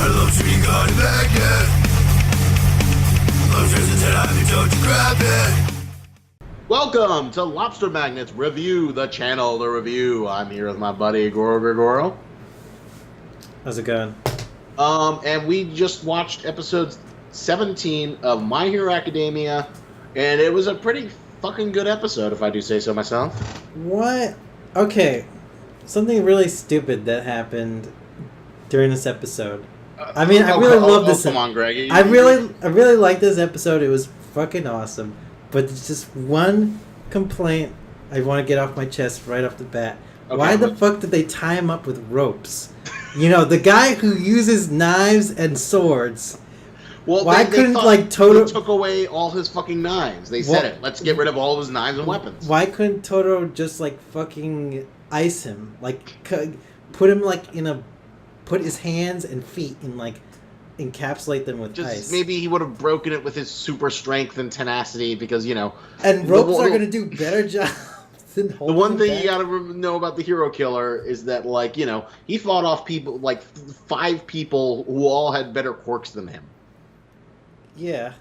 I love sweet God magnet. Love just to tell you don't you grab it. Welcome to Lobster Magnets Review, the channel to review. I'm here with my buddy Gorogregoro. How's it going? And we just watched episode 17 of My Hero Academia, and it was a pretty fucking good episode, if I do say so myself. What? Okay, something really stupid that happened during this episode. I mean, I really love this. Come on, Greg. I really like this episode. It was fucking awesome. But there's just one complaint I want to get off my chest right off the bat. Okay, why the fuck did they tie him up with ropes? You know, the guy who uses knives and swords. Well, why couldn't Toto? They took away all his fucking knives. They said it. Let's get rid of all of his knives and weapons. Why couldn't Toto just fucking ice him? Put him put his hands and feet in encapsulate them with ice. Maybe he would have broken it with his super strength and tenacity because, you know. And ropes are going to do better job. The one thing you gotta know about the hero killer is that, he fought off people, 5 people who all had better quirks than him. Yeah.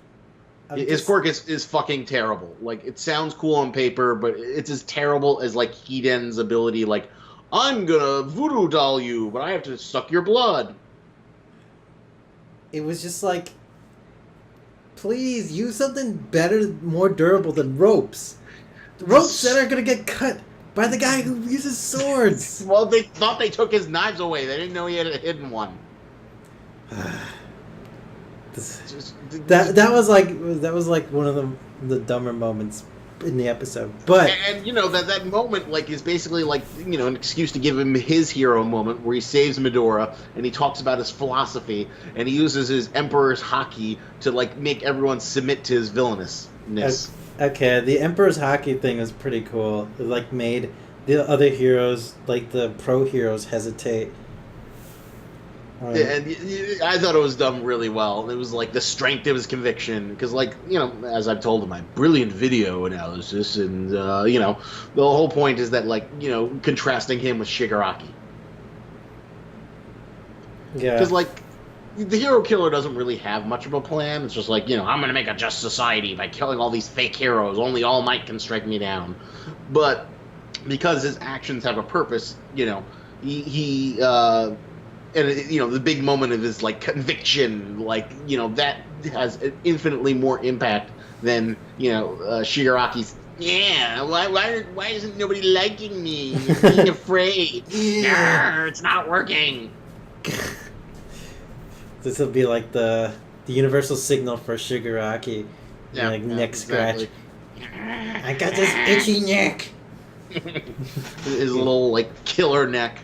His quirk is fucking terrible. It sounds cool on paper, but it's as terrible as, Hiden's ability, I'm gonna voodoo doll you, but I have to suck your blood. It was just please, use something better, more durable than ropes. Ropes that are going to get cut by the guy who uses swords. Well, they thought they took his knives away. They didn't know he had a hidden one. That was one of the dumber moments in the episode. But and that moment is basically an excuse to give him his hero moment where he saves Midora and he talks about his philosophy and he uses his Emperor's Haki to make everyone submit to his villainousness. Okay, the Emperor's Haki thing was pretty cool. It made the other heroes, the pro heroes, hesitate. And I thought it was done really well. It was the strength of his conviction, because as I've told him, my brilliant video analysis, and the whole point is that contrasting him with Shigaraki. Yeah. Because the hero killer doesn't really have much of a plan. It's just I'm going to make a just society by killing all these fake heroes. Only All Might can strike me down. But because his actions have a purpose, he the big moment of his conviction, that has infinitely more impact than Shigaraki's. Yeah, why isn't nobody liking me? I'm being afraid. It's not working. This will be the universal signal for Shigaraki. Yeah, neck exactly. Scratch. I got this itchy neck. His little killer neck.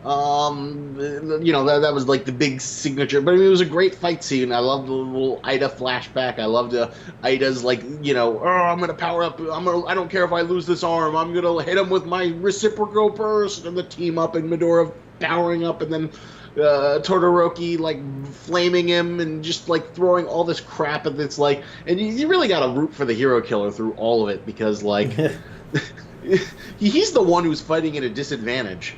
That was the big signature. But I mean, it was a great fight scene. I loved the little Ida flashback. I loved Ida's I'm gonna power up. I don't care if I lose this arm. I'm gonna hit him with my reciprocal burst, and the team up and Midora powering up, and then Todoroki flaming him and just throwing all this crap at this and you really got to root for the hero killer through all of it because he's the one who's fighting at a disadvantage.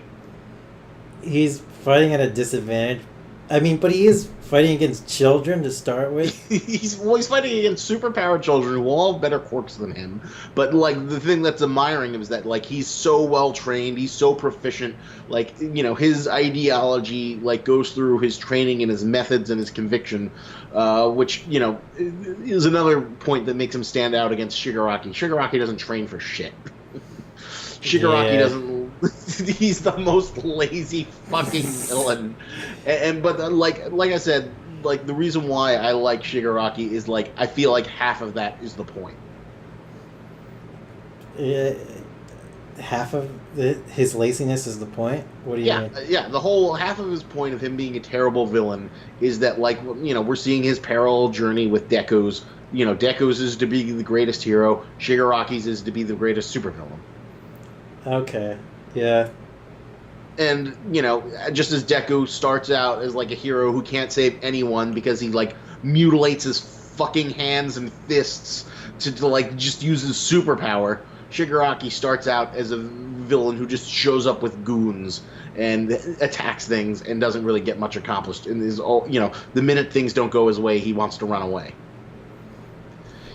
He's fighting at a disadvantage. I mean, but he is fighting against children to start with. he's fighting against superpowered children who all have better quirks than him. But the thing that's admiring him is that he's so well trained, he's so proficient. His ideology goes through his training and his methods and his conviction, which is another point that makes him stand out against Shigaraki. Shigaraki doesn't train for shit. Shigaraki doesn't. He's the most lazy fucking villain, but like I said, the reason why I like Shigaraki is I feel half of that is the point. Half of his laziness is the point. What do you mean? Yeah. The whole half of his point of him being a terrible villain is that we're seeing his parallel journey with Deku's. Deku's is to be the greatest hero. Shigaraki's is to be the greatest supervillain. Okay. Yeah. And, just as Deku starts out as, a hero who can't save anyone because he, mutilates his fucking hands and fists to just use his superpower, Shigaraki starts out as a villain who just shows up with goons and attacks things and doesn't really get much accomplished. And is all the minute things don't go his way, he wants to run away.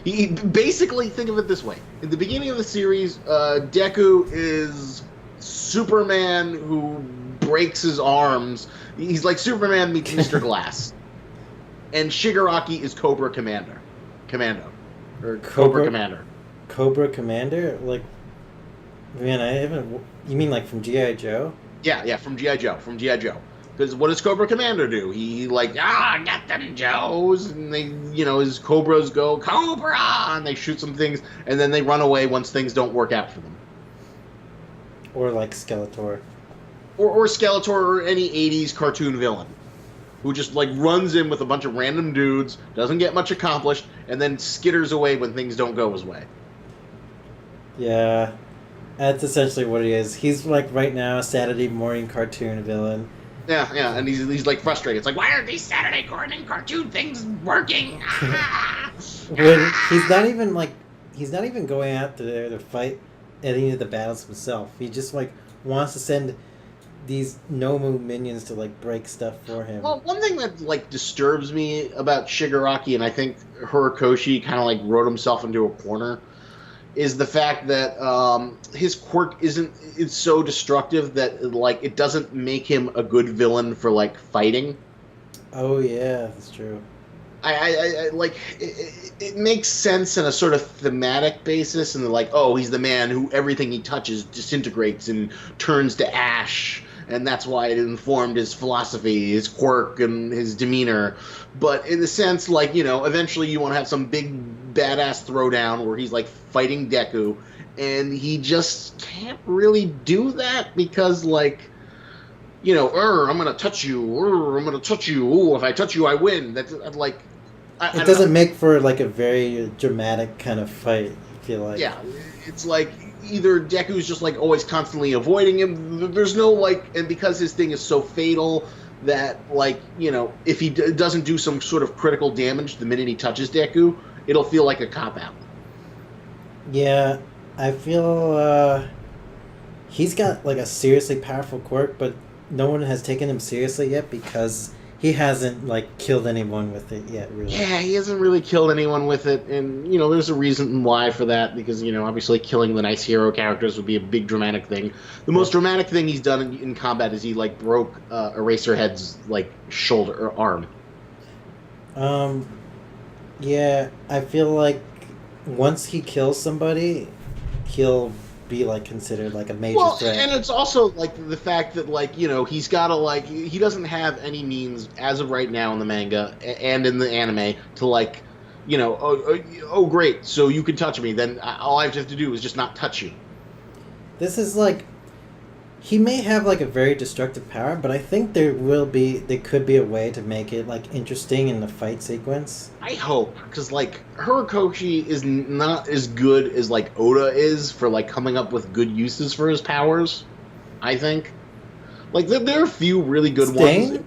He basically, think of it this way: in the beginning of the series, Deku is Superman who breaks his arms. He's like Superman meets Mr. Glass, and Shigaraki is Commando, or Cobra Commander. Cobra Commander, like, man, I haven't. You mean like from G.I. Joe? Yeah, from G.I. Joe. Because what does Cobra Commander do? He like, get them Joes, and they, his Cobras go Cobra, and they shoot some things, and then they run away once things don't work out for them. Or like Skeletor. Or Skeletor, or any 80s cartoon villain who just like runs in with a bunch of random dudes, doesn't get much accomplished, and then skitters away when things don't go his way. Yeah, that's essentially what he is. He's like right now a Saturday morning cartoon villain. Yeah, and he's like frustrated. It's like, why aren't these Saturday morning cartoon things working? When he's not even going out there to fight any of the battles himself. He just like wants to send these Nomu minions to like break stuff for him. Well, one thing that like disturbs me about Shigaraki, and I think Horikoshi kind of like wrote himself into a corner, is the fact that his quirk it's so destructive that like it doesn't make him a good villain for like fighting. Oh yeah, that's true. I like it makes sense in a sort of thematic basis, and like, oh, he's the man who everything he touches disintegrates and turns to ash, and that's why it informed his philosophy, his quirk, and his demeanor. But in the sense, like, eventually you want to have some big badass throwdown where he's like fighting Deku, and he just can't really do that because, like, I'm gonna touch you, I'm gonna touch you. Ooh, if I touch you, I win. That's like, it doesn't make for like a very dramatic kind of fight. I feel like. Yeah, it's like either Deku's just like always constantly avoiding him. There's no like, and because his thing is so fatal that like if he doesn't do some sort of critical damage the minute he touches Deku, it'll feel like a cop out. Yeah, I feel he's got like a seriously powerful quirk, but no one has taken him seriously yet because he hasn't like killed anyone with it yet, really. Yeah, he hasn't really killed anyone with it, and there's a reason why for that, because obviously killing the nice hero characters would be a big dramatic thing. The most dramatic thing he's done in combat is he like broke Eraserhead's like shoulder or arm. Yeah, I feel like once he kills somebody, he'll be like considered like a major threat. And it's also like the fact that like he's got to like he doesn't have any means as of right now in the manga and in the anime to like oh great, so you can touch me, then all I have to do is just not touch you. This is like, he may have like a very destructive power, but I think there could be a way to make it like interesting in the fight sequence. I hope, because like Horikoshi is not as good as like Oda is for like coming up with good uses for his powers. I think like there are a few really good ones.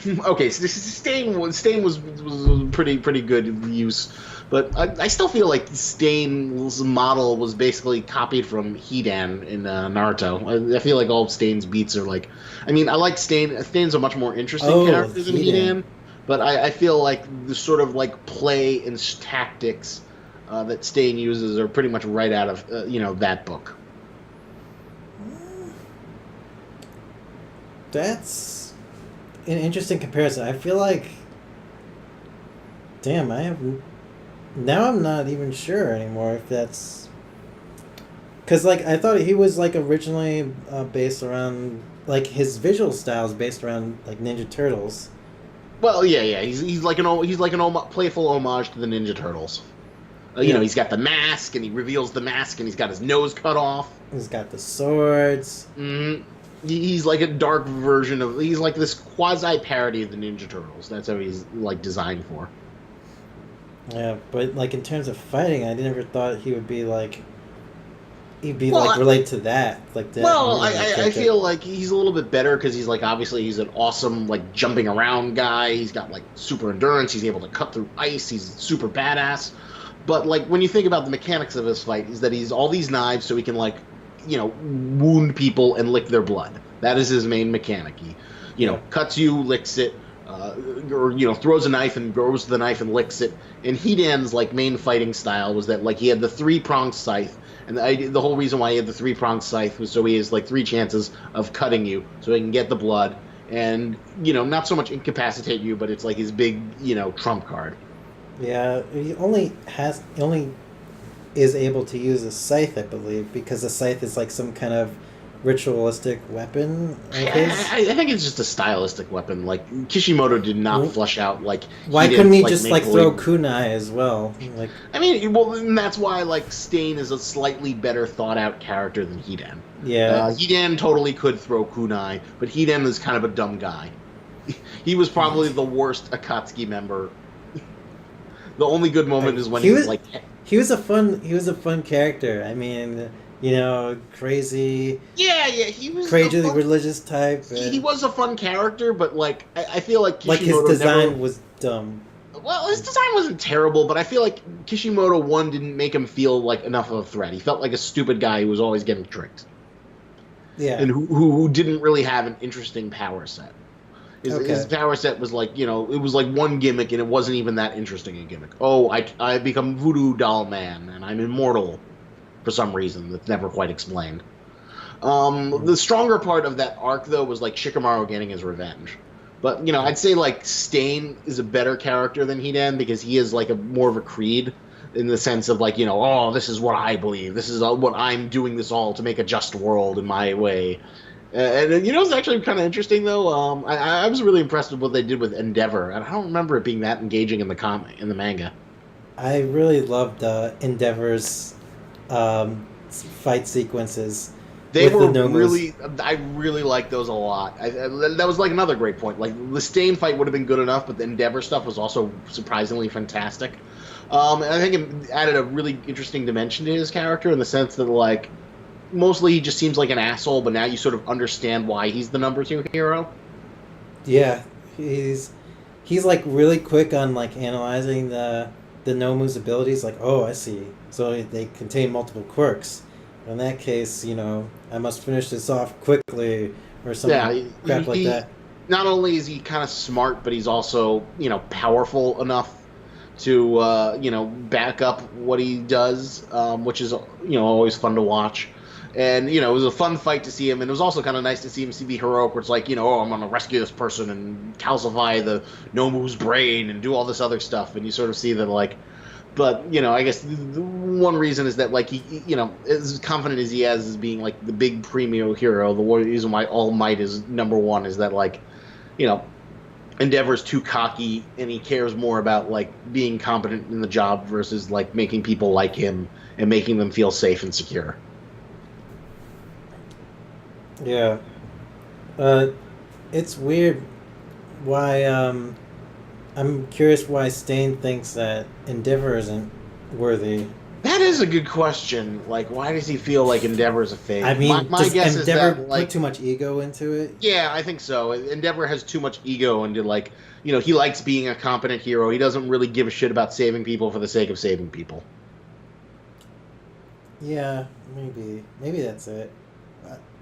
Okay, so Stain was pretty good use, but I still feel like Stain's model was basically copied from Hidan in Naruto. I feel like all of Stain's beats are like, I mean, I like Stain. Stain's a much more interesting character than Hidan, but I feel like the sort of like play and tactics that Stain uses are pretty much right out of that book. That's an interesting comparison. I feel like, damn, now I'm not even sure anymore if that's, because like I thought he was like originally based around like his visual style is based around like Ninja Turtles. Well, yeah, he's like an playful homage to the Ninja Turtles. He's got the mask, and he reveals the mask, and he's got his nose cut off. He's got the swords. Mm-hmm. He's like a dark version of. He's like this quasi parody of the Ninja Turtles. That's how he's like designed for. Yeah, but like in terms of fighting, I never thought he would be like. He'd be like related to that, like that. Well, I feel like he's a little bit better because he's like obviously he's an awesome like jumping around guy. He's got like super endurance. He's able to cut through ice. He's super badass. But like when you think about the mechanics of his fight, is that he's all these knives, so he can like wound people and lick their blood. That is his main mechanic. He, cuts you, licks it, or throws a knife and goes to the knife and licks it. And Hidan's like main fighting style was that like he had the 3-pronged scythe, and the whole reason why he had the 3-pronged scythe was so he has like 3 chances of cutting you, so he can get the blood, and not so much incapacitate you, but it's like his big trump card. Yeah, he only is able to use a scythe, I believe, because the scythe is like some kind of ritualistic weapon. I think it's just a stylistic weapon. Like Kishimoto did not flesh out like. Why couldn't he just like throw kunai as well? Like, I mean, well, and that's why like Stain is a slightly better thought out character than Hidan. Yeah, Hidan totally could throw kunai, but Hidan is kind of a dumb guy. He was probably the worst Akatsuki member. The only good moment is when he was like. He was a fun character. I mean, crazy. Yeah, he was crazy religious type. He was a fun character, but like I feel like his Kishimoto design was dumb. Well, his design wasn't terrible, but I feel like Kishimoto didn't make him feel like enough of a threat. He felt like a stupid guy who was always getting tricked. Yeah, and who didn't really have an interesting power set. His power set was like, it was like one gimmick, and it wasn't even that interesting a gimmick. Oh, I become Voodoo Doll Man, and I'm immortal for some reason that's never quite explained. The stronger part of that arc, though, was like Shikamaru getting his revenge. But, I'd say like Stain is a better character than Hidan because he is like more of a creed in the sense of like, this is what I believe. This is what I'm doing this all to make a just world in my way. And it's actually kind of interesting though. I was really impressed with what they did with Endeavor, and I don't remember it being that engaging in the manga. I really loved Endeavor's fight sequences. They were really. I really liked those a lot. That was like another great point. Like the Stain fight would have been good enough, but the Endeavor stuff was also surprisingly fantastic. And I think it added a really interesting dimension to his character in the sense that like. Mostly he just seems like an asshole, but now you sort of understand why he's the number 2 hero. Yeah, he's like really quick on like analyzing the Nomu's abilities. Like, oh, I see. So they contain multiple quirks. In that case, I must finish this off quickly or something crap like that. Not only is he kind of smart, but he's also powerful enough to back up what he does, which is always fun to watch. And, it was a fun fight to see him, and it was also kind of nice to see him be heroic, where it's like, I'm going to rescue this person and calcify the Nomu's brain and do all this other stuff, and you sort of see that, like, but, I guess the one reason is that, like, he as confident as he is as being, like, the big premium hero, the reason why All Might is number 1 is that, like, Endeavor's too cocky, and he cares more about, like, being competent in the job versus, like, making people like him and making them feel safe and secure. Yeah. It's weird why, I'm curious why Stain thinks that Endeavor isn't worthy. That is a good question. Like, why does he feel like Endeavor is a fake? I mean, my guess Endeavor is that, like, put too much ego into it? Yeah, I think so. Endeavor has too much ego into, like, he likes being a competent hero. He doesn't really give a shit about saving people for the sake of saving people. Yeah, maybe. Maybe that's it.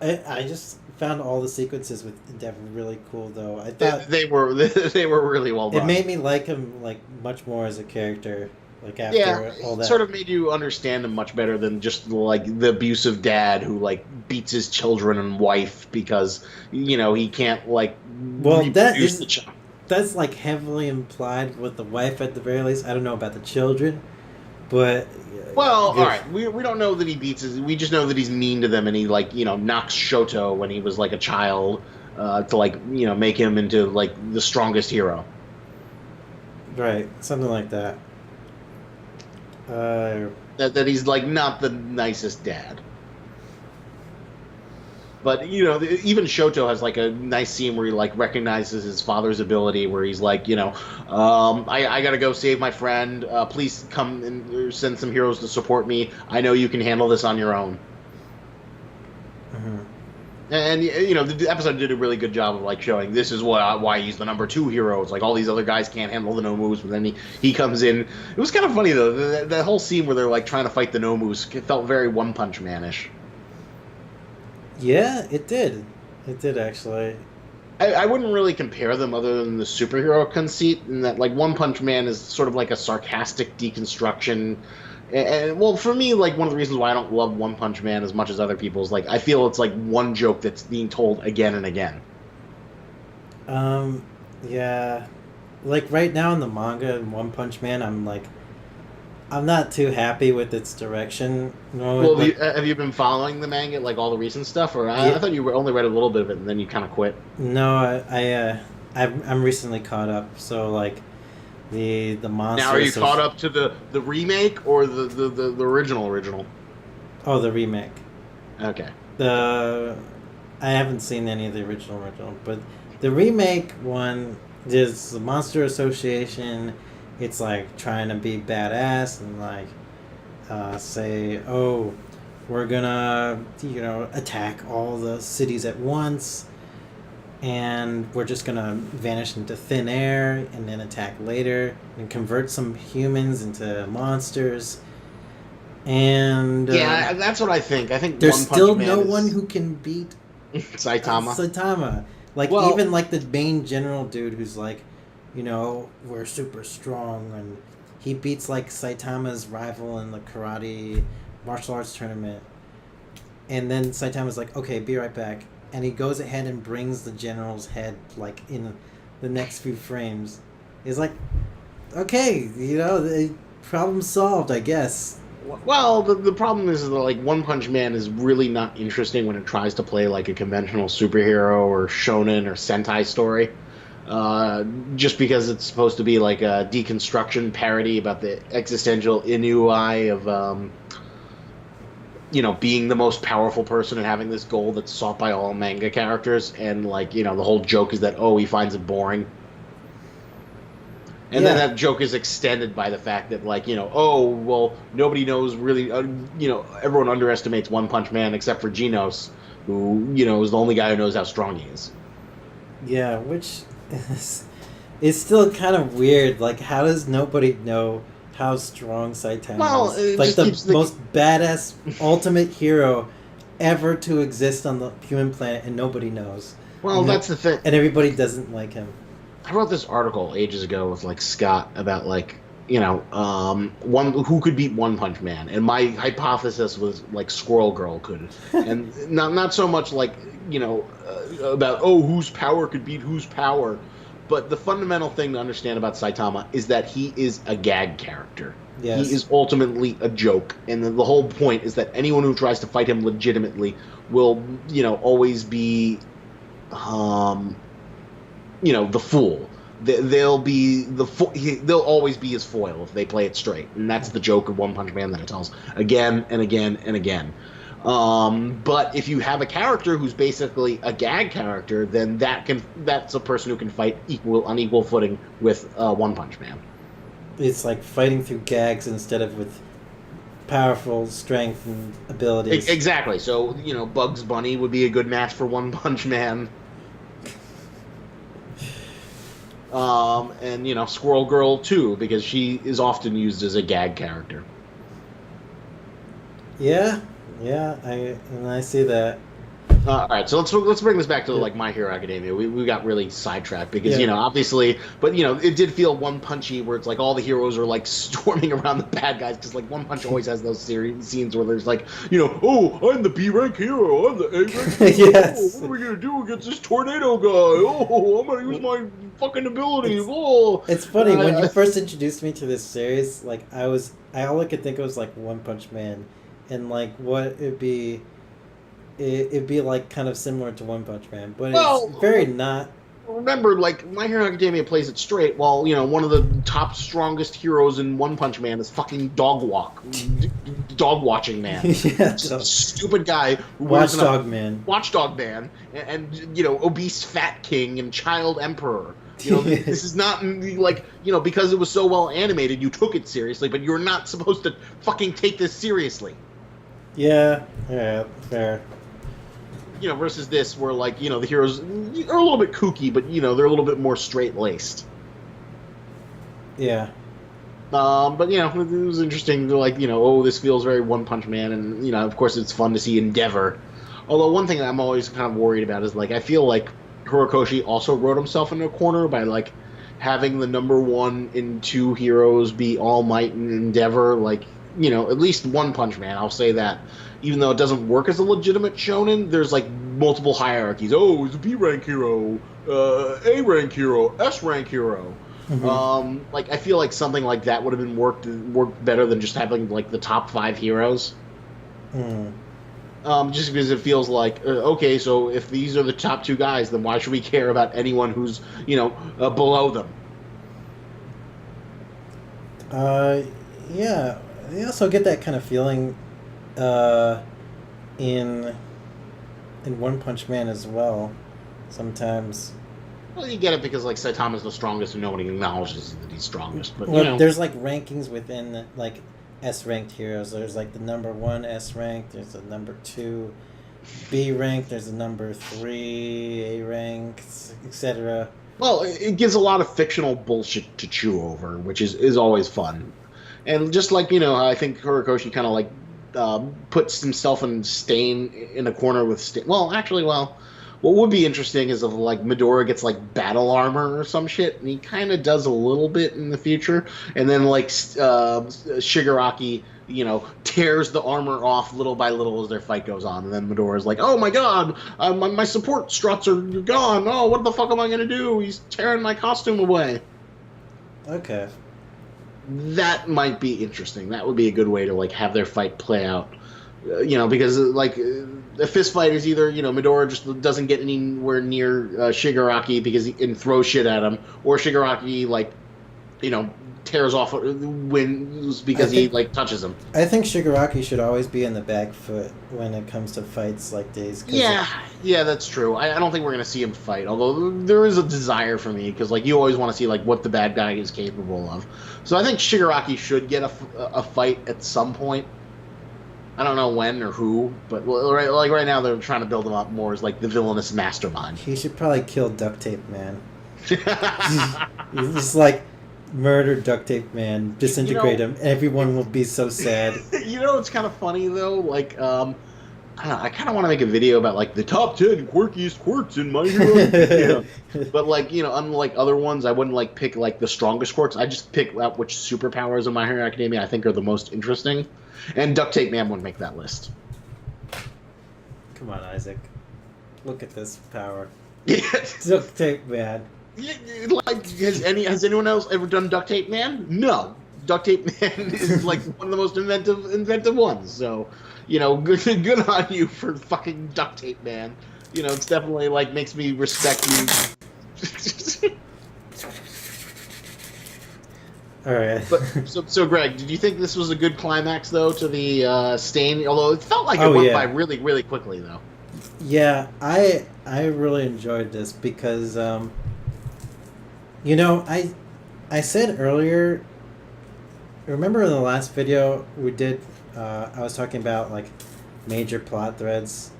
I just found all the sequences with Endeavor really cool, though. I thought they were really well done. It made me like him like much more as a character. Like after all that, it sort of made you understand him much better than just like the abusive dad who like beats his children and wife because he can't like. Well, that's like heavily implied with the wife at the very least. I don't know about the children, but. Well, all right. We don't know that he beats his. We just know that he's mean to them, and he like knocks Shoto when he was like a child to like make him into like the strongest hero. Right, something like that. That he's like not the nicest dad. But even Shoto has like a nice scene where he like recognizes his father's ability, where he's like, I gotta go save my friend. Please come and send some heroes to support me. I know you can handle this on your own. Mm-hmm. And the episode did a really good job of like showing this is why he's the number 2 hero. It's like all these other guys can't handle the Nomus, but then he comes in. It was kind of funny though. That whole scene where they're like trying to fight the Nomus felt very One Punch Man-ish. Yeah, it did. It did actually. I wouldn't really compare them other than the superhero conceit, in that like One Punch Man is sort of like a sarcastic deconstruction. And well, for me, like one of the reasons why I don't love One Punch Man as much as other people is like I feel it's like one joke that's being told again and again. Um, yeah, like right now in the manga in One Punch Man, I'm not too happy with its direction. You know, Well, like have you been following the manga, like all the recent stuff, or yeah, I thought you only read a little bit of it and then you kind of quit? no, I'm recently caught up. So like the Now, monster are you so caught up to the remake or the original? oh the remake. Okay. The I haven't seen any of the original, but the remake one, there's the Monster Association. It's like trying to be badass and like say, oh, we're gonna attack all the cities at once, and we're just gonna vanish into thin air and then attack later and convert some humans into monsters. And Yeah, that's what I think. I think there's One still Punch Man no one is who can beat Saitama. Saitama. Like Well, even like the main general dude who's like, we're super strong, and he beats like Saitama's rival in the karate martial arts tournament. And then Saitama's like, okay, be right back. And he goes ahead and brings the general's head like in the next few frames. He's like, okay, the problem solved, I guess. well, the problem is that like One Punch Man is really not interesting when it tries to play like a conventional superhero or shonen or Sentai story. Just because it's supposed to be like a deconstruction parody about the existential inui of being the most powerful person and having this goal that's sought by all manga characters, and like the whole joke is that he finds it boring. And then Yeah. that joke is extended by the fact that, like, well, nobody knows really, everyone underestimates One Punch Man except for Genos, who, is the only guy who knows how strong he is. Yeah, which is still kind of weird. Like, how does nobody know how strong Saitama Well, is? it Like just the keeps most badass ultimate hero ever to exist on the human planet, and nobody knows. Well, And, no, that's the thing. and everybody doesn't like him. I wrote this article ages ago with, like, Scott about, like, one who could beat One Punch Man, and my hypothesis was like Squirrel Girl could, and not so much like about whose power could beat whose power, but the fundamental thing to understand about Saitama is that he is a gag character. Yes. He is ultimately a joke, and the whole point is that anyone who tries to fight him legitimately will always be the fool. They'll always be his foil if they play it straight, and that's the joke of One Punch Man that it tells again and again and again. But if you have a character who's basically a gag character, then that's a person who can fight on equal footing with One Punch Man. It's like fighting through gags instead of with powerful strength and abilities. Exactly. So Bugs Bunny would be a good match for One Punch Man. And Squirrel Girl too, because she is often used as a gag character. Yeah, I see that. All right, so let's bring this back to like My Hero Academia. We got really sidetracked because Yeah. Obviously, but it did feel One Punchy where it's like all the heroes are like storming around the bad guys, because like One Punch always has those scenes where there's like oh, I'm the B rank hero, I'm the A rank hero. Yes. What are we gonna do against this tornado guy? Oh, I'm gonna use my fucking ability. It's funny when you first introduced me to this series. Like all I could think of was like One Punch Man, and like what it'd be. It'd be like kind of similar to One Punch Man, but it's very not. Remember, like My Hero Academia plays it straight. While one of the top strongest heroes in One Punch Man is fucking dog watching man. Yeah, Just a stupid guy who Watchdog Man, and obese fat king and child emperor. This is not like because it was so well animated, you took it seriously, but you're not supposed to fucking take this seriously. Yeah, fair. Versus this, where like the heroes are a little bit kooky, but they're a little bit more straight laced. Yeah. But it was interesting. They're like, this feels very One Punch Man, and of course, it's fun to see Endeavor, Although one thing that I'm always kind of worried about is like I feel like Horikoshi also wrote himself into a corner by like having the number one and two heroes be All Might and Endeavor. Like at least One Punch Man, I'll say that. Even though it doesn't work as a legitimate shonen, there's like multiple hierarchies. Oh, he's a B rank hero, A rank hero, S rank hero. Like I feel like something like that would have been worked better than just having like the top 5 heroes. Mm. Just because it feels like okay, so if these are the top 2 guys, then why should we care about anyone who's below them? Yeah. I also get that kind of feeling in One Punch Man as well. Sometimes. Well, you get it because like Saitama's the strongest, and nobody acknowledges that he's strongest. But there's like rankings within like S ranked heroes. There's like the number 1 S rank. There's a number 2 B rank. There's a number 3 A rank, etc. Well, it gives a lot of fictional bullshit to chew over, which is always fun. And just like I think Horikoshi kind of like puts himself and Stain in a corner with Stain. Well, actually, what would be interesting is if like Midora gets like battle armor or some shit, and he kind of does a little bit in the future, and then like Shigaraki, tears the armor off little by little as their fight goes on, and then Midora's like, "Oh my god, my support struts are gone. Oh, what the fuck am I gonna do? He's tearing my costume away." Okay. That might be interesting. That would be a good way to like have their fight play out. Because like a fist fight is either Midora just doesn't get anywhere near Shigaraki and throws shit at him, or Shigaraki like tears off wins because he like touches him. I think Shigaraki should always be in the back foot when it comes to fights like these. Yeah, that's true. I don't think we're gonna see him fight, although there is a desire for me because like you always want to see like what the bad guy is capable of. So I think Shigaraki should get a fight at some point. I don't know when or who, but right now they're trying to build him up more as like the villainous mastermind. He should probably kill Duct Tape Man. He's just like murder Duct Tape Man, disintegrate him. Everyone will be so sad. It's kind of funny though. Like, I don't know. I kind of want to make a video about like the top 10 quirkiest quirks in My Hero. But like unlike other ones, I wouldn't like pick like the strongest quirks. I just pick out which superpowers in My Hero Academia I think are the most interesting. And Duct Tape Man would make that list. Come on, Isaac. Look at this power. Yeah. Duct Tape Man. Yeah, like, has anyone else ever done Duct Tape Man? No. Duct Tape Man is like one of the most inventive ones. So, good on you for fucking Duct Tape Man. It's definitely like makes me respect you. All right. But so Greg, did you think this was a good climax though to the Stain? Although it felt like it went by really, really quickly though. Yeah, I really enjoyed this because I said earlier. Remember in the last video we did, I was talking about like major plot threads,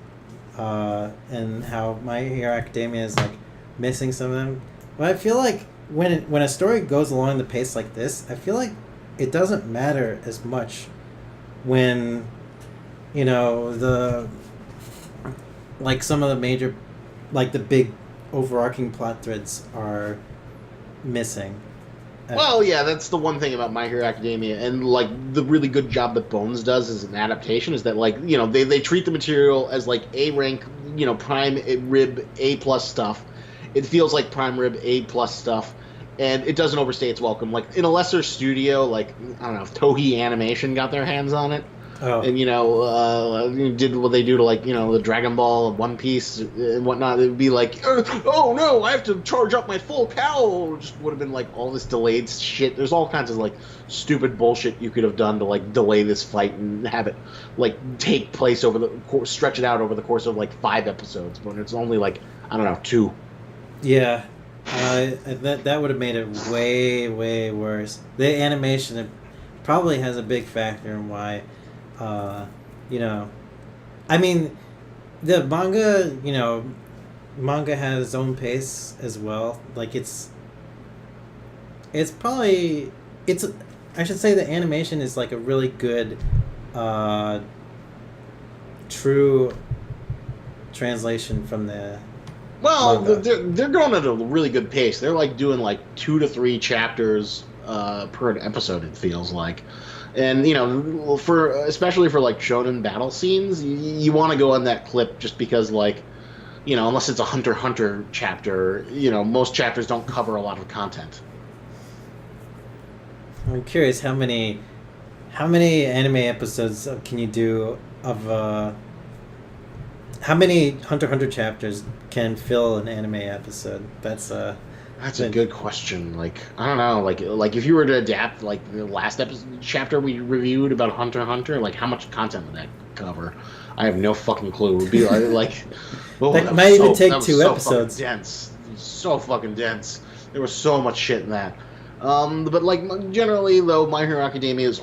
and how My Hero Academia is like missing some of them. But I feel like when a story goes along the pace like this, I feel like it doesn't matter as much when some of the major, like the big overarching plot threads are missing. Well, yeah, that's the one thing about My Hero Academia, and like the really good job that Bones does as an adaptation is that like they treat the material as like A rank, prime rib A plus stuff. It feels like prime rib A plus stuff, and it doesn't overstay its welcome. Like in a lesser studio, like I don't know if Toei Animation got their hands on it. Oh. And did what they do to like the Dragon Ball, One Piece, and whatnot. It would be like, oh no, I have to charge up my full cow. Just would have been like all this delayed shit. There's all kinds of like stupid bullshit you could have done to like delay this fight and have it like take place stretch it out over the course of like 5 episodes, but it's only like I don't know 2. Yeah, that would have made it way, way worse. The animation probably has a big factor in why. I mean, the manga has its own pace as well. Like I should say the animation is like a really good, true translation from the Well, manga. they're going at a really good pace. They're like doing like 2 to 3 chapters per episode. It feels like, and for especially for like shonen battle scenes, you want to go on that clip just because like unless it's a Hunter x Hunter chapter, most chapters don't cover a lot of content. I'm curious how many anime episodes can you do of how many Hunter x Hunter chapters can fill an anime episode? That's a good question. Like I don't know. Like if you were to adapt like the last episode chapter we reviewed about Hunter x Hunter, like how much content would that cover? I have no fucking clue. It would be like well, that might even take 2 episodes. Dense, so fucking dense. There was so much shit in that. But like generally though, My Hero Academia's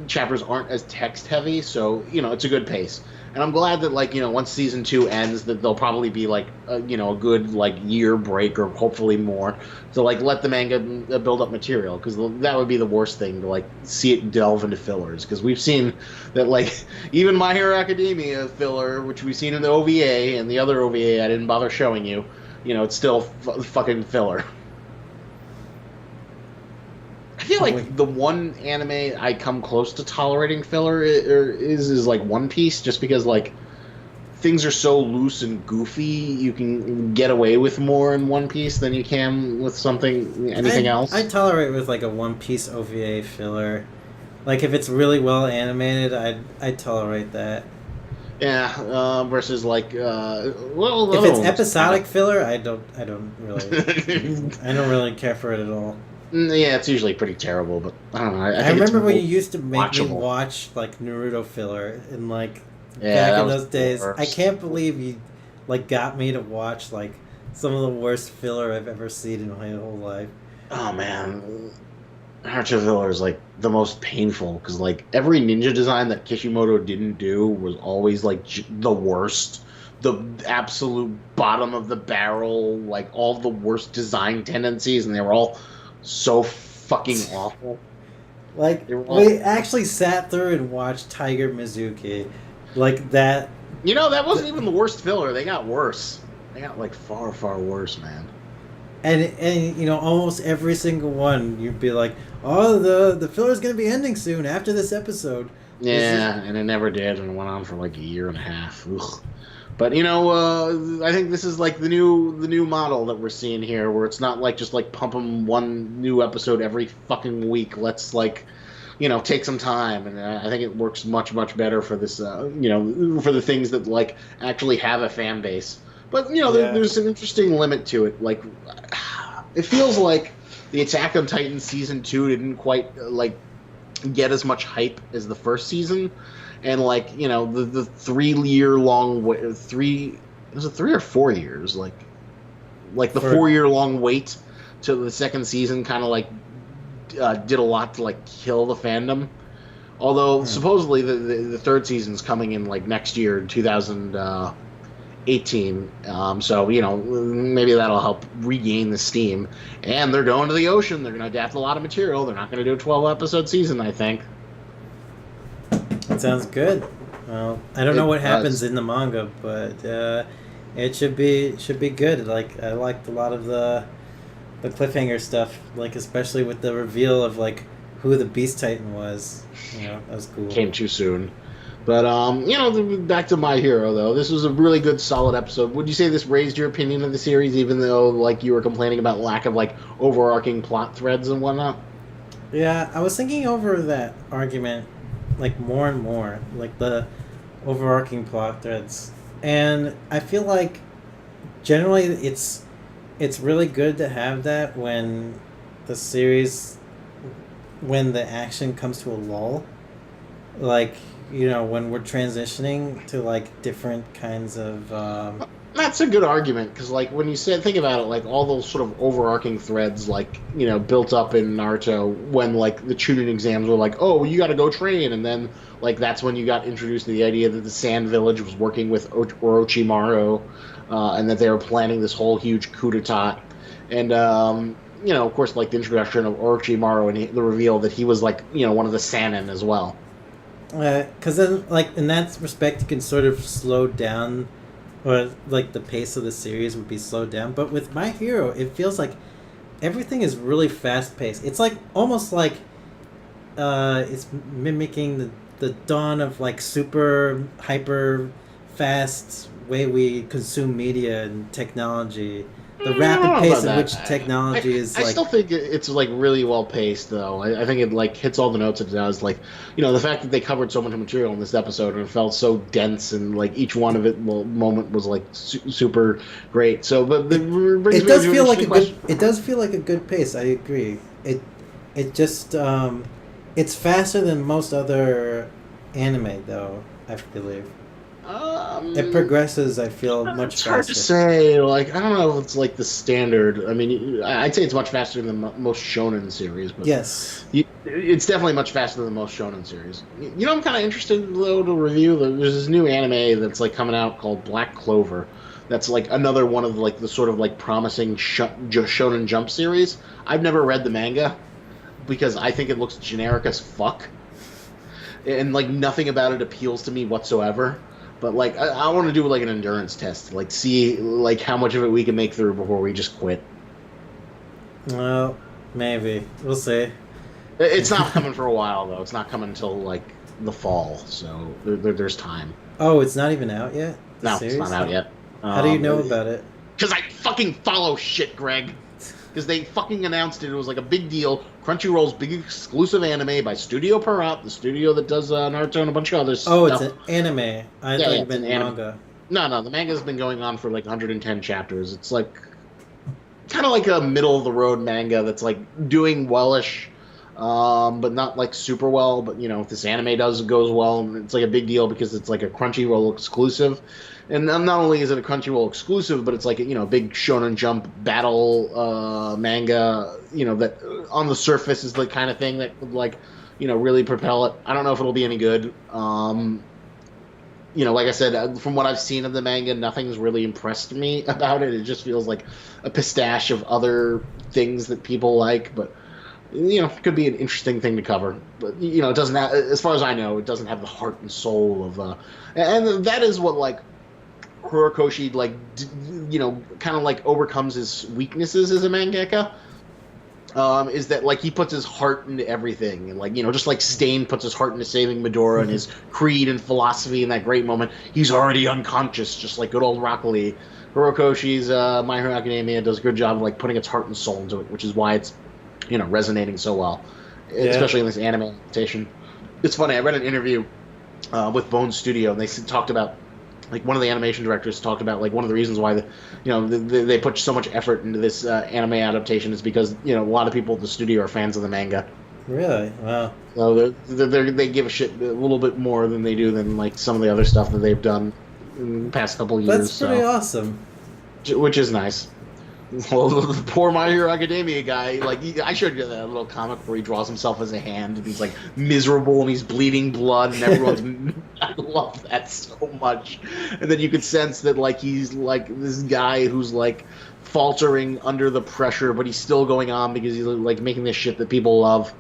chapters aren't as text heavy, so it's a good pace. And I'm glad that like once season 2 ends, that there'll probably be like a good like year break or hopefully more to like let the manga build up material, because that would be the worst thing, to like see it delve into fillers, because we've seen that like even My Hero Academia filler, which we've seen in the OVA and the other OVA I didn't bother showing you, it's still fucking filler. I feel like the one anime I come close to tolerating filler is like One Piece, just because like things are so loose and goofy, you can get away with more in One Piece than you can with anything else. I tolerate with like a One Piece OVA filler, like if it's really well animated, I tolerate that. Yeah, versus like if it's episodic filler, I don't really care for it at all. Yeah, it's usually pretty terrible, but I don't know. I remember when you used to make me watch like Naruto filler, and like back in those days. I can't believe you like got me to watch like some of the worst filler I've ever seen in my whole life. Oh man, Naruto filler is like the most painful, because like every ninja design that Kishimoto didn't do was always like the worst. The absolute bottom of the barrel, like all the worst design tendencies, and they were all so fucking awful. Like we actually sat through and watched Tiger Mizuki, like that. That wasn't even the worst filler. They got worse. They got like far, far worse, man. And almost every single one, you'd be like, oh, the filler's gonna be ending soon after this episode. Yeah, and it never did, and it went on for like a year and a half. Ugh. But I think this is like the new model that we're seeing here, where it's not like just like pump them one new episode every fucking week. Let's like, take some time, and I think it works much better for this, for the things that like actually have a fan base. But there's an interesting limit to it. Like, it feels like the Attack on Titan season 2 didn't quite like get as much hype as the first season. And like the 3-year-long was it 3 or 4 years, like the 4-year-long wait to the second season kind of like did a lot to like kill the fandom. Although supposedly the third season's coming in like next year, 2018. So maybe that'll help regain the steam. And they're going to the ocean. They're going to adapt a lot of material. They're not going to do a 12-episode season, I think. That sounds good. Well, I don't know what happens in the manga, but it should be good. Like I liked a lot of the cliffhanger stuff, like especially with the reveal of like who the Beast Titan was. That was cool. Came too soon. But back to My Hero though. This was a really good, solid episode. Would you say this raised your opinion of the series, even though like you were complaining about lack of like overarching plot threads and whatnot? Yeah, I was thinking over that argument like more and more, like the overarching plot threads, and I feel like generally it's really good to have that when the action comes to a lull, like when we're transitioning to like different kinds of That's a good argument, because like when you think about it, like all those sort of overarching threads, like built up in Naruto, when like the Chunin exams were like, oh, you got to go train, and then like that's when you got introduced to the idea that the Sand Village was working with Orochimaru, and that they were planning this whole huge coup d'état, and of course like the introduction of Orochimaru and the reveal that he was like one of the Sannin as well. Because then like in that respect you can sort of slow down or like the pace of the series would be slowed down. But with My Hero, it feels like everything is really fast paced. It's like almost like it's mimicking the dawn of like super hyper fast way we consume media and technology. The I rapid don't know pace about in that. which technology is I like still think it's like really well paced though. I think it like hits all the notes it does. Like, the fact that they covered so much material in this episode and it felt so dense and like each one of it moment was like super great. So, but it brings it me does to an feel like a interesting good. question. It does feel like a good pace. I agree. It just it's faster than most other anime though. I believe it progresses. I feel much It's hard to faster. say. Like, I don't know if it's like the standard. I mean, I'd say it's much faster than most shonen series, but Yes. it's definitely much faster than most shonen series. I'm kind of interested though to review. There's this new anime that's like coming out called Black Clover. That's like another one of like the sort of like promising shonen Jump series. I've never read the manga because I think it looks generic as fuck, and like nothing about it appeals to me whatsoever. But like I want to do like an endurance test, like see like how much of it we can make through before we just quit. Well, maybe we'll see. It's not coming for a while though. It's not coming until like the fall, so there's time. Oh, it's not even out yet. The No, series? it's not out yet. How do you know about it? Because I fucking follow shit, Greg. Because they fucking announced it. It was like a big deal. Crunchyroll's big exclusive anime by Studio Pierrot, the studio that does Naruto and a bunch of other stuff. Oh, it's an anime. I thought Yeah, you it's meant an anime. manga. No, the manga's been going on for like 110 chapters. It's like kind of like a middle of the road manga that's like doing wellish, but not like super well. But if this anime goes well, it's like a big deal because it's like a Crunchyroll exclusive. And not only is it a Crunchyroll exclusive, but it's like a big Shonen Jump battle manga. That on the surface is the kind of thing that would like really propel it. I don't know if it'll be any good. Like I said, from what I've seen of the manga, nothing's really impressed me about it. It just feels like a pistache of other things that people like, but it could be an interesting thing to cover. But it doesn't have, as far as I know, it doesn't have the heart and soul of, and that is what like Horikoshi like kind of like overcomes his weaknesses as a mangaka. Is that like he puts his heart into everything, and like just like Stain puts his heart into saving Medora and his creed and philosophy in that great moment. He's already unconscious, just like good old Rock Lee. Horikoshi's My Hero Academia does a good job of like putting its heart and soul into it, which is why it's resonating so well, especially in this anime adaptation. It's funny. I read an interview with Bone Studio, and they talked about. Like one of the animation directors talked about, like one of the reasons why they put so much effort into this anime adaptation is because a lot of people at the studio are fans of the manga. Really? Wow. So they give a shit a little bit more than they do than like some of the other stuff that they've done in the past couple of years. That's pretty awesome. Which is nice. Well, the poor My Hero Academia guy, like I showed you that little comic where he draws himself as a hand and he's like miserable and he's bleeding blood and everyone's. I love that so much. And then you could sense that like he's like this guy who's like faltering under the pressure, but he's still going on because he's like making this shit that people love.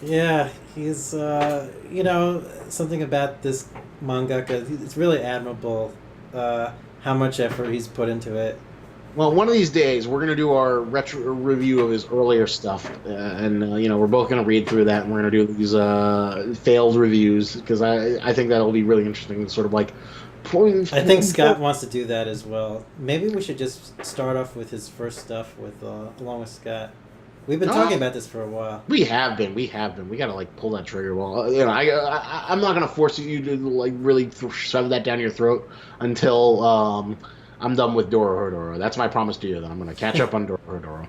Yeah, he's something about this mangaka. It's really admirable how much effort he's put into it. Well, one of these days we're gonna do our retro review of his earlier stuff, and we're both gonna read through that, and we're gonna do these failed reviews because I think that'll be really interesting. To sort of like, I think Scott wants to do that as well. Maybe we should just start off with his first stuff with along with Scott. We've been talking about this for a while. We have been. We gotta like pull that trigger. Well, I'm not gonna force you to like really shove that down your throat until I'm done with Dorohedoro. That's my promise to you. That I'm going to catch up on Dorohedoro.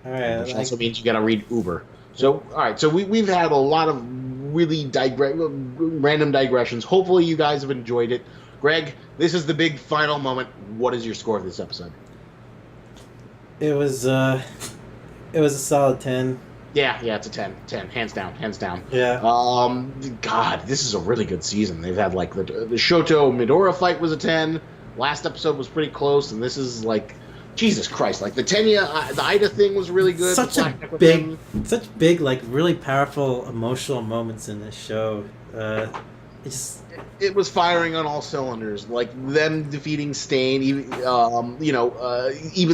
All right. Which also means you got to read Uber. So, all right. So we've had a lot of really random digressions. Hopefully, you guys have enjoyed it. Greg, this is the big final moment. What is your score of this episode? It was a solid 10. Yeah, it's a 10. 10, hands down. Yeah. God, this is a really good season. They've had like the Shoto Midora fight was a 10. Last episode was pretty close, and this is like, Jesus Christ! Like the Tenya, the Ida thing was really good. Such big, like really powerful emotional moments in this show. It's It was firing on all cylinders. Like them defeating Stain, even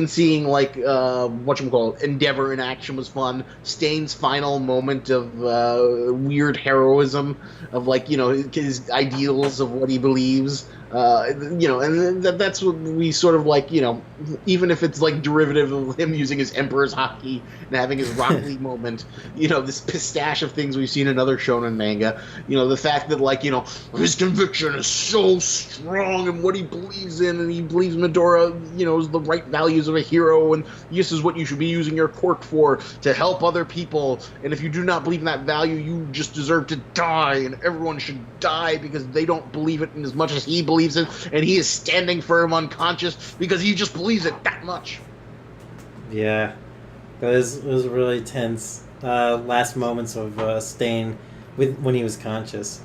seeing like whatchamacallit, Endeavor in action was fun. Stain's final moment of weird heroism of like his ideals of what he believes. And that's what we sort of like. Even if it's like derivative of him using his Emperor's Haki and having his Rock Lee moment. This pistache of things we've seen in other shonen manga. The fact that like his conviction is so strong in what he believes in, and he believes Midora, is the right values of a hero, and this is what you should be using your quirk for, to help other people. And if you do not believe in that value, you just deserve to die, and everyone should die because they don't believe it in as much as he believes it, and he is standing firm unconscious because he just believes it that much. Yeah, it was really tense. Last moments of Stain when he was conscious.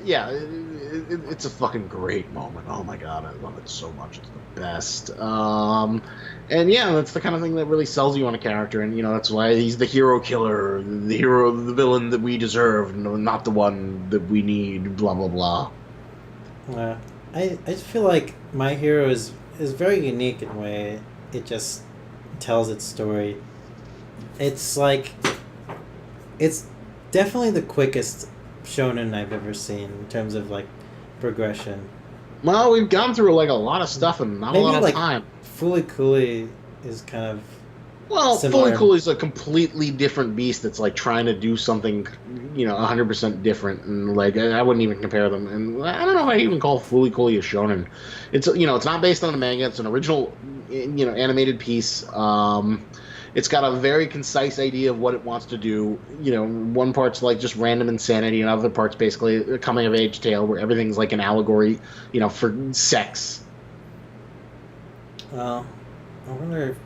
Yeah, it's a fucking great moment. Oh my god, I love it so much. It's the best. And yeah, that's the kind of thing that really sells you on a character, and that's why he's the hero killer, the hero, the villain that we deserve, not the one that we need. Blah blah blah. I just feel like My Hero is very unique in a way. It just tells its story. It's like it's definitely the quickest shonen I've ever seen in terms of like progression. Well, we've gone through like a lot of stuff and not Maybe a lot of like time. Fooly Cooly is kind of Fooly Cooly is a completely different beast that's like trying to do something, 100% different, and like I wouldn't even compare them. And I don't know if I even call Fooly Cooly a shonen. It's it's not based on a manga. It's an original, animated piece. It's got a very concise idea of what it wants to do. One part's like just random insanity, and other part's basically a coming-of-age tale where everything's like an allegory, for sex. Well, I wonder.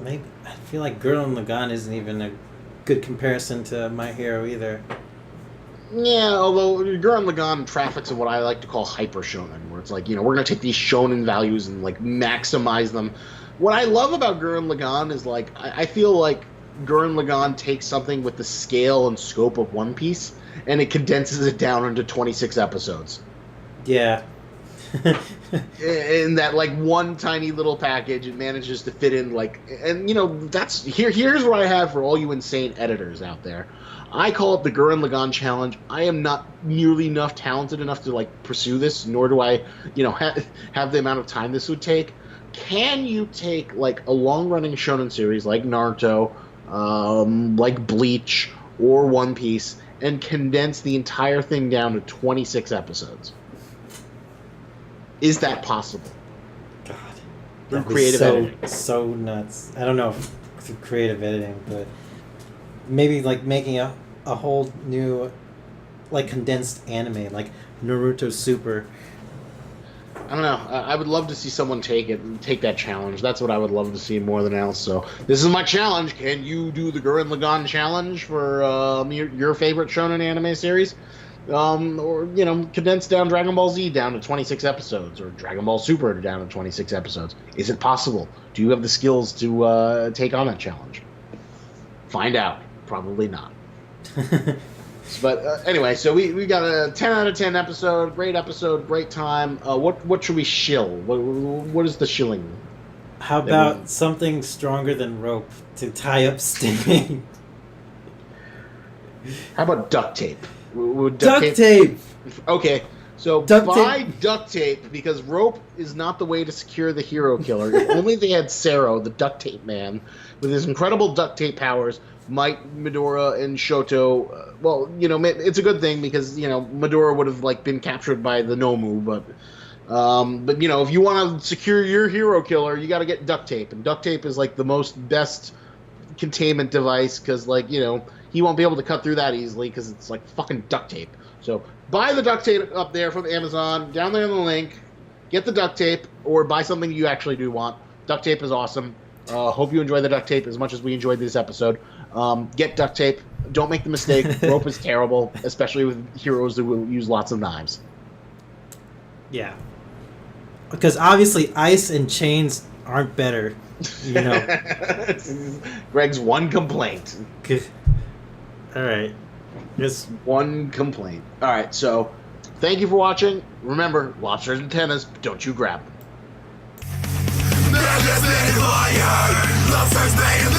Maybe I feel like Girl in Lagann isn't even a good comparison to My Hero either. Yeah, although Gurren Lagann traffics in what I like to call hyper shonen, where it's like we're gonna take these shonen values and like maximize them. What I love about Gurren Lagann is like I feel like Gurren Lagann takes something with the scale and scope of One Piece and it condenses it down into 26 episodes. Yeah. In that like one tiny little package, it manages to fit in like, and that's here's what I have for all you insane editors out there. I call it the Gurren Lagann challenge. I am not nearly enough talented enough to like pursue this, nor do I, have the amount of time this would take. Can you take like a long-running shonen series like Naruto, like Bleach or One Piece, and condense the entire thing down to 26 episodes? Is that possible? God, through creative editing? So nuts. I don't know if through creative editing, but maybe like making a whole new, like condensed anime, like Naruto Super. I don't know. I would love to see someone take that challenge. That's what I would love to see more than else. So this is my challenge. Can you do the Gurren Lagann challenge for your favorite shonen anime series? Or condense down Dragon Ball Z down to 26 episodes, or Dragon Ball Super down to 26 episodes. Is it possible? Do you have the skills to take on that challenge? Find out. Probably not. But anyway, so we got a 10 out of 10 episode. Great episode, great time. What should we shill? What is the shilling? How about something stronger than rope to tie up Sting? How about duct tape? Duct tape! Okay, so buy duct tape, because rope is not the way to secure the hero killer. If only they had Sero, the duct tape man, with his incredible duct tape powers, might Midora and Shoto... it's a good thing, because, Midora would have, like, been captured by the Nomu, but if you want to secure your hero killer, you got to get duct tape, and duct tape is, like, the best containment device, because, like, he won't be able to cut through that easily because it's like fucking duct tape. So buy the duct tape up there from Amazon, down there in the link. Get the duct tape, or buy something you actually do want. Duct tape is awesome. Hope you enjoy the duct tape as much as we enjoyed this episode. Get duct tape. Don't make the mistake. Rope is terrible, especially with heroes that will use lots of knives. Yeah. Because obviously ice and chains aren't better. Greg's one complaint. All right. Yes. One complaint. All right, so thank you for watching. Remember, lobsters and antennas, but don't you grab them. Lobsters made of